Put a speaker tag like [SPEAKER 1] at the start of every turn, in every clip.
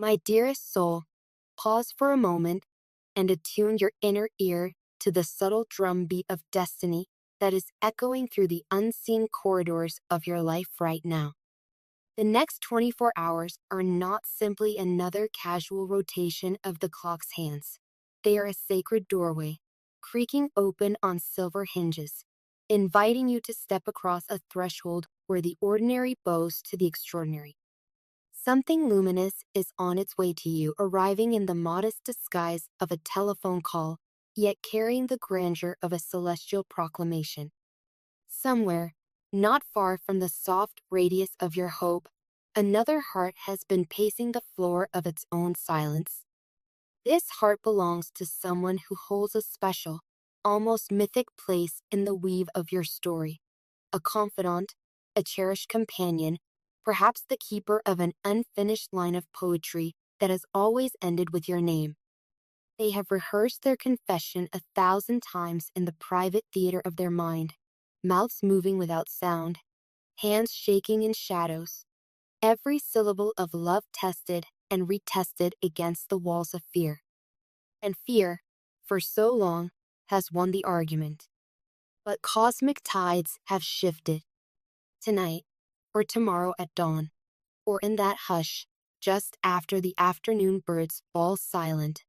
[SPEAKER 1] My dearest soul, pause for a moment and attune your inner ear to the subtle drumbeat of destiny that is echoing through the unseen corridors of your life right now. The next 24 hours are not simply another casual rotation of the clock's hands. They are a sacred doorway, creaking open on silver hinges, inviting you to step across a threshold where the ordinary bows to the extraordinary. Something luminous is on its way to you, arriving in the modest disguise of a telephone call, yet carrying the grandeur of a celestial proclamation. Somewhere, not far from the soft radius of your hope, another heart has been pacing the floor of its own silence. This heart belongs to someone who holds a special, almost mythic place in the weave of your story. A confidant, a cherished companion, perhaps the keeper of an unfinished line of poetry that has always ended with your name. They have rehearsed their confession 1,000 times in the private theater of their mind, mouths moving without sound, hands shaking in shadows, every syllable of love tested and retested against the walls of fear. And fear, for so long, has won the argument. But cosmic tides have shifted. Tonight, or tomorrow at dawn, or in that hush, just after the afternoon birds fall silent,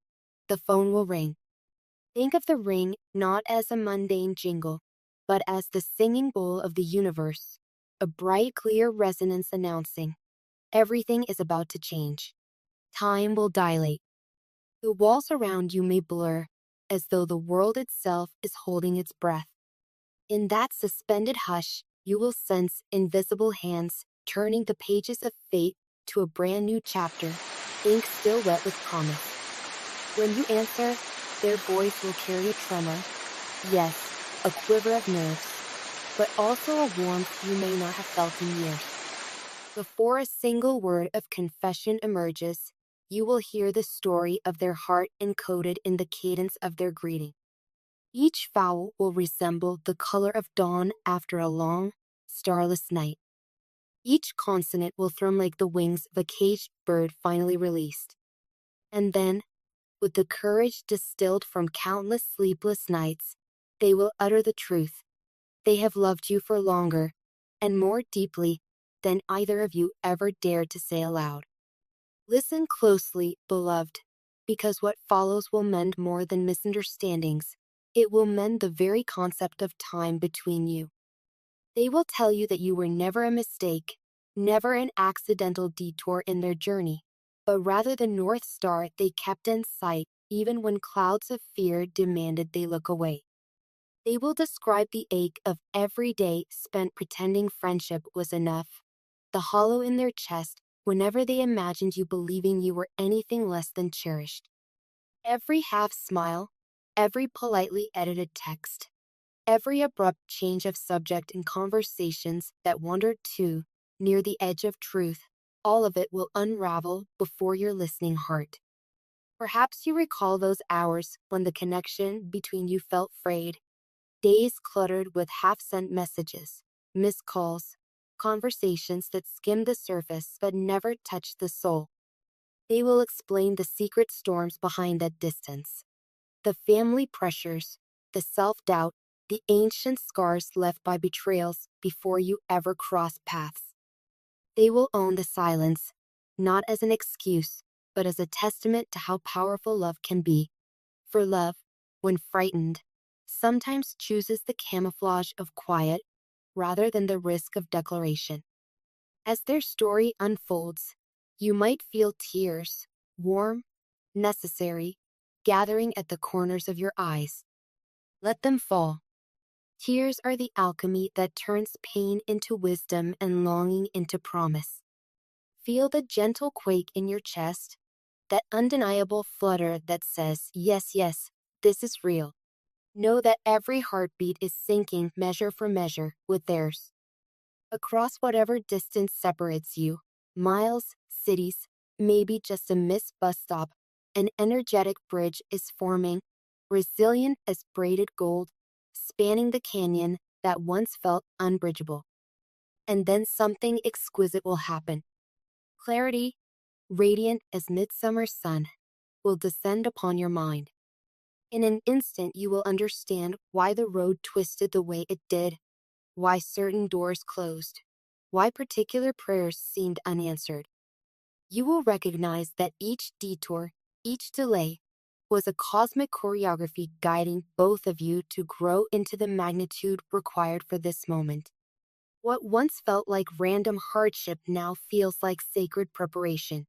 [SPEAKER 1] the phone will ring. Think of the ring not as a mundane jingle, but as the singing bowl of the universe, a bright, clear resonance announcing, everything is about to change. Time will dilate. The walls around you may blur, as though the world itself is holding its breath. In that suspended hush, you will sense invisible hands turning the pages of fate to a brand new chapter, ink still wet with promise. When you answer, their voice will carry a tremor, yes, a quiver of nerves, but also a warmth you may not have felt in years. Before a single word of confession emerges, you will hear the story of their heart encoded in the cadence of their greeting. Each vowel will resemble the color of dawn after a long, starless night. Each consonant will thrum like the wings of a caged bird finally released. And then, with the courage distilled from countless sleepless nights, they will utter the truth. They have loved you for longer, and more deeply, than either of you ever dared to say aloud. Listen closely, beloved, because what follows will mend more than misunderstandings. It will mend the very concept of time between you. They will tell you that you were never a mistake, never an accidental detour in their journey, but rather the North Star they kept in sight even when clouds of fear demanded they look away. They will describe the ache of every day spent pretending friendship was enough, the hollow in their chest whenever they imagined you believing you were anything less than cherished. Every half smile, every politely edited text, every abrupt change of subject in conversations that wandered too near the edge of truth, all of it will unravel before your listening heart. Perhaps you recall those hours when the connection between you felt frayed, days cluttered with half-sent messages, missed calls, conversations that skimmed the surface but never touched the soul. They will explain the secret storms behind that distance, the family pressures, the self-doubt, the ancient scars left by betrayals before you ever crossed paths. They will own the silence, not as an excuse, but as a testament to how powerful love can be. For love, when frightened, sometimes chooses the camouflage of quiet rather than the risk of declaration. As their story unfolds, you might feel tears, warm, necessary, gathering at the corners of your eyes. Let them fall. Tears are the alchemy that turns pain into wisdom and longing into promise. Feel the gentle quake in your chest, that undeniable flutter that says, yes, yes, this is real. Know that every heartbeat is syncing measure for measure with theirs. Across whatever distance separates you, miles, cities, maybe just a missed bus stop, an energetic bridge is forming, resilient as braided gold, spanning the canyon that once felt unbridgeable. And then something exquisite will happen. Clarity, radiant as midsummer sun, will descend upon your mind. In an instant, you will understand why the road twisted the way it did, why certain doors closed, why particular prayers seemed unanswered. You will recognize that each detour, each delay, was a cosmic choreography guiding both of you to grow into the magnitude required for this moment. What once felt like random hardship now feels like sacred preparation.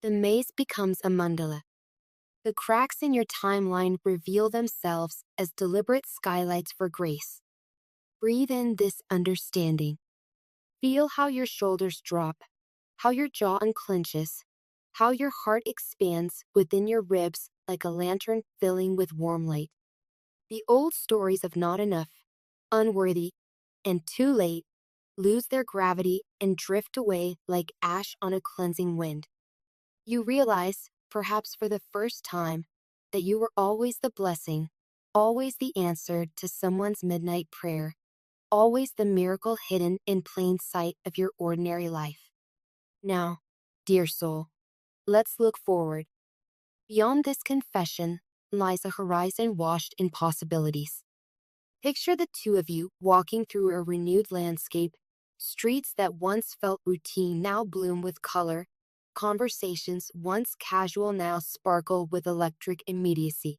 [SPEAKER 1] The maze becomes a mandala. The cracks in your timeline reveal themselves as deliberate skylights for grace. Breathe in this understanding. Feel how your shoulders drop, how your jaw unclenches, how your heart expands within your ribs like a lantern filling with warm light. The old stories of not enough, unworthy, and too late lose their gravity and drift away like ash on a cleansing wind. You realize, perhaps for the first time, that you were always the blessing, always the answer to someone's midnight prayer, always the miracle hidden in plain sight of your ordinary life. Now, dear soul, let's look forward. Beyond this confession lies a horizon washed in possibilities. Picture the two of you walking through a renewed landscape, streets that once felt routine now bloom with color, conversations once casual now sparkle with electric immediacy.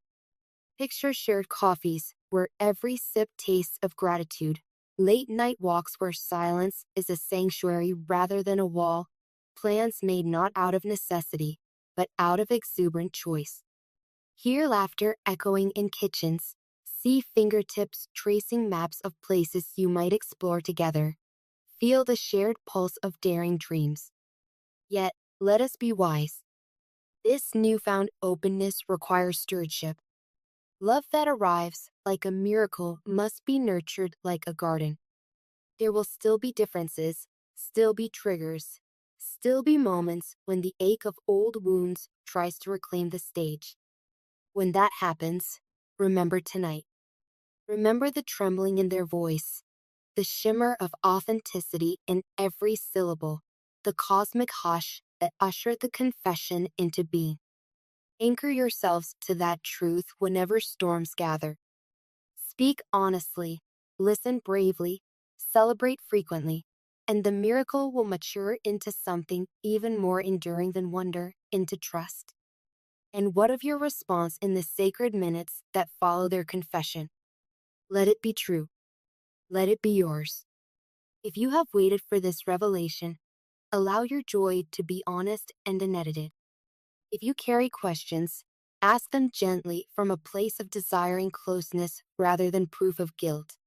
[SPEAKER 1] Picture shared coffees where every sip tastes of gratitude, late night walks where silence is a sanctuary rather than a wall, plans made not out of necessity, but out of exuberant choice. Hear laughter echoing in kitchens, see fingertips tracing maps of places you might explore together, feel the shared pulse of daring dreams. Yet, let us be wise. This newfound openness requires stewardship. Love that arrives like a miracle must be nurtured like a garden. There will still be differences, still be triggers, still be moments when the ache of old wounds tries to reclaim the stage. When that happens, remember tonight. Remember the trembling in their voice, the shimmer of authenticity in every syllable, the cosmic hush that ushered the confession into being. Anchor yourselves to that truth whenever storms gather. Speak honestly, listen bravely, celebrate frequently, and the miracle will mature into something even more enduring than wonder, into trust. And what of your response in the sacred minutes that follow their confession? Let it be true. Let it be yours. If you have waited for this revelation, allow your joy to be honest and unedited. If you carry questions, ask them gently from a place of desiring closeness rather than proof of guilt.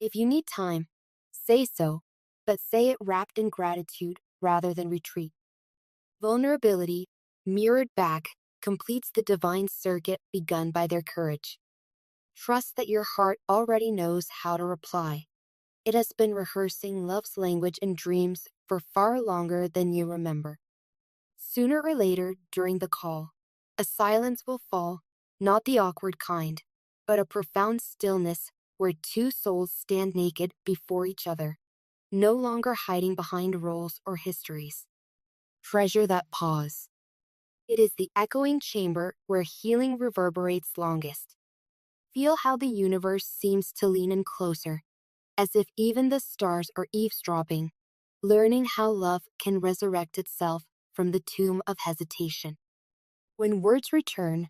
[SPEAKER 1] If you need time, say so, but say it wrapped in gratitude rather than retreat. Vulnerability, mirrored back, completes the divine circuit begun by their courage. Trust that your heart already knows how to reply. It has been rehearsing love's language in dreams for far longer than you remember. Sooner or later, during the call, a silence will fall, not the awkward kind, but a profound stillness where two souls stand naked before each other, no longer hiding behind roles or histories. Treasure that pause. It is the echoing chamber where healing reverberates longest. Feel how the universe seems to lean in closer, as if even the stars are eavesdropping, learning how love can resurrect itself from the tomb of hesitation. When words return,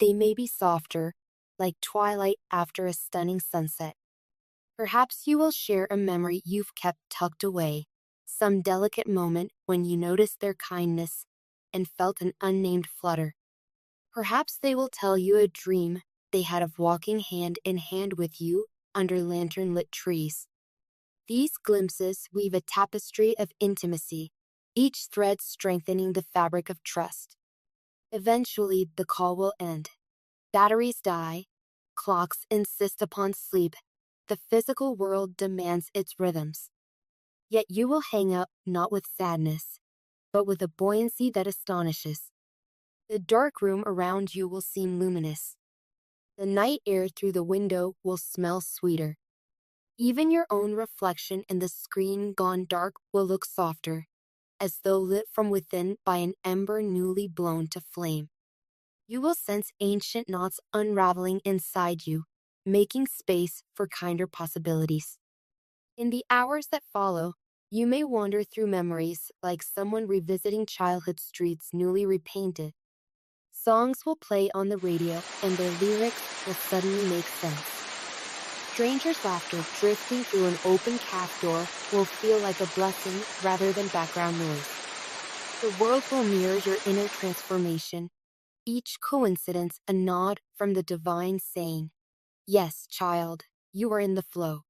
[SPEAKER 1] they may be softer, like twilight after a stunning sunset. Perhaps you will share a memory you've kept tucked away, some delicate moment when you noticed their kindness and felt an unnamed flutter. Perhaps they will tell you a dream they had of walking hand in hand with you under lantern-lit trees. These glimpses weave a tapestry of intimacy, each thread strengthening the fabric of trust. Eventually, the call will end. Batteries die, clocks insist upon sleep, the physical world demands its rhythms. Yet you will hang up not with sadness, but with a buoyancy that astonishes. The dark room around you will seem luminous. The night air through the window will smell sweeter. Even your own reflection in the screen gone dark will look softer, as though lit from within by an ember newly blown to flame. You will sense ancient knots unraveling inside you, making space for kinder possibilities. In the hours that follow, you may wander through memories like someone revisiting childhood streets newly repainted. Songs will play on the radio and their lyrics will suddenly make sense. Strangers' laughter drifting through an open cab door will feel like a blessing rather than background noise. The world will mirror your inner transformation, each coincidence a nod from the divine saying, "Yes, child, you are in the flow."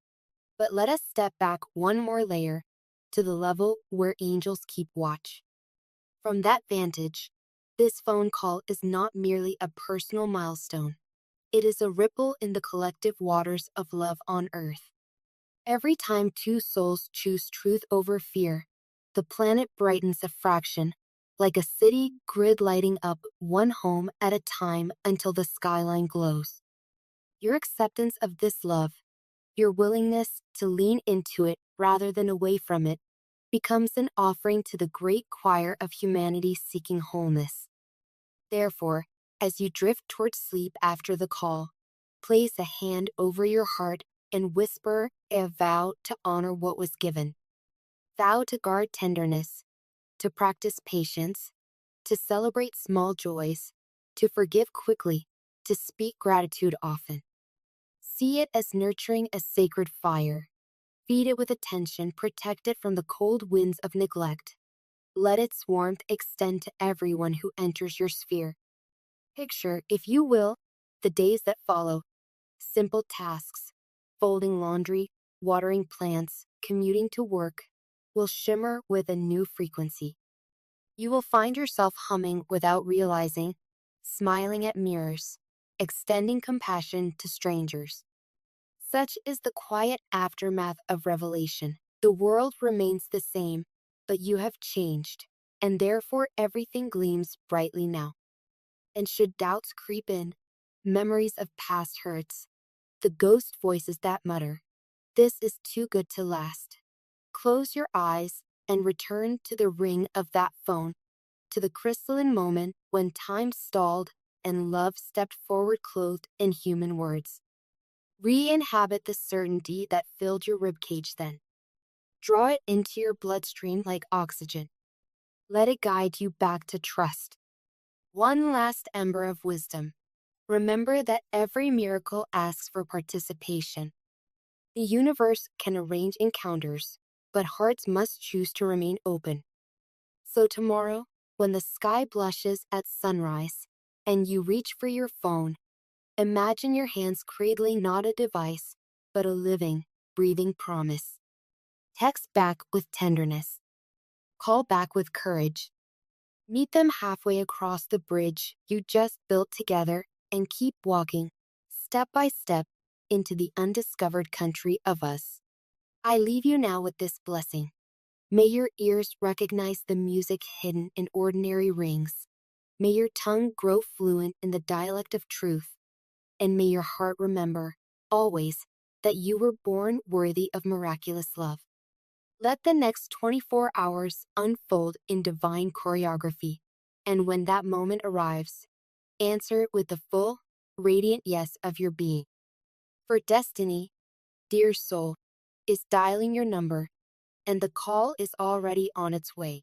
[SPEAKER 1] But let us step back one more layer to the level where angels keep watch. From that vantage, this phone call is not merely a personal milestone. It is a ripple in the collective waters of love on earth. Every time two souls choose truth over fear, the planet brightens a fraction, like a city grid lighting up one home at a time until the skyline glows. Your acceptance of this love, your willingness to lean into it rather than away from it, becomes an offering to the great choir of humanity seeking wholeness. Therefore, as you drift towards sleep after the call, place a hand over your heart and whisper a vow to honor what was given. Vow to guard tenderness, to practice patience, to celebrate small joys, to forgive quickly, to speak gratitude often. See it as nurturing a sacred fire. Feed it with attention, protect it from the cold winds of neglect. Let its warmth extend to everyone who enters your sphere. Picture, if you will, the days that follow. Simple tasks, folding laundry, watering plants, commuting to work, will shimmer with a new frequency. You will find yourself humming without realizing, smiling at mirrors, extending compassion to strangers. Such is the quiet aftermath of revelation. The world remains the same, but you have changed, and therefore everything gleams brightly now. And should doubts creep in, memories of past hurts, the ghost voices that mutter, "This is too good to last," close your eyes and return to the ring of that phone, to the crystalline moment when time stalled and love stepped forward clothed in human words. Re-inhabit the certainty that filled your ribcage then. Draw it into your bloodstream like oxygen. Let it guide you back to trust. One last ember of wisdom. Remember that every miracle asks for participation. The universe can arrange encounters, but hearts must choose to remain open. So tomorrow, when the sky blushes at sunrise and you reach for your phone, imagine your hands cradling not a device, but a living, breathing promise. Text back with tenderness. Call back with courage. Meet them halfway across the bridge you just built together and keep walking, step by step, into the undiscovered country of us. I leave you now with this blessing. May your ears recognize the music hidden in ordinary rings. May your tongue grow fluent in the dialect of truth. And may your heart remember, always, that you were born worthy of miraculous love. Let the next 24 hours unfold in divine choreography. And when that moment arrives, answer it with the full, radiant yes of your being. For destiny, dear soul, is dialing your number, and the call is already on its way.